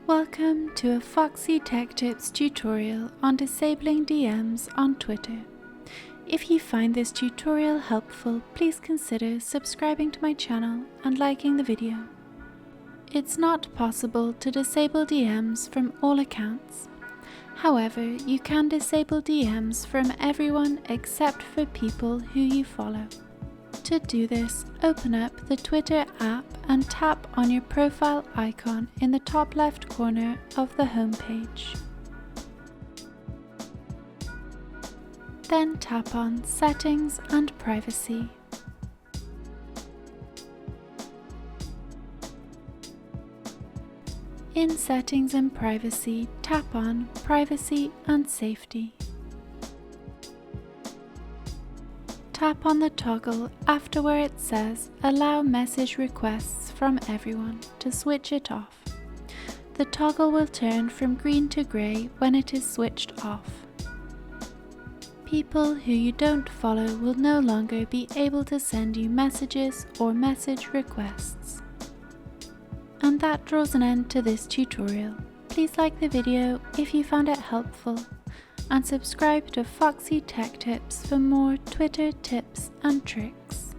Welcome to a Foxy Tech Tips tutorial on disabling DMs on Twitter. If you find this tutorial helpful, please consider subscribing to my channel and liking the video. It's not possible to disable DMs from all accounts. However, you can disable DMs from everyone except for people who you follow. To do this, open up the Twitter app and tap on your profile icon in the top left corner of the home page. Then tap on Settings and Privacy. In Settings and Privacy, tap on Privacy and Safety. Tap on the toggle after where it says Allow message requests from everyone to switch it off. The toggle will turn from green to grey when it is switched off. People who you don't follow will no longer be able to send you messages or message requests. And that draws an end to this tutorial. Please like the video if you found it helpful, and subscribe to Foxy Tech Tips for more Twitter tips and tricks.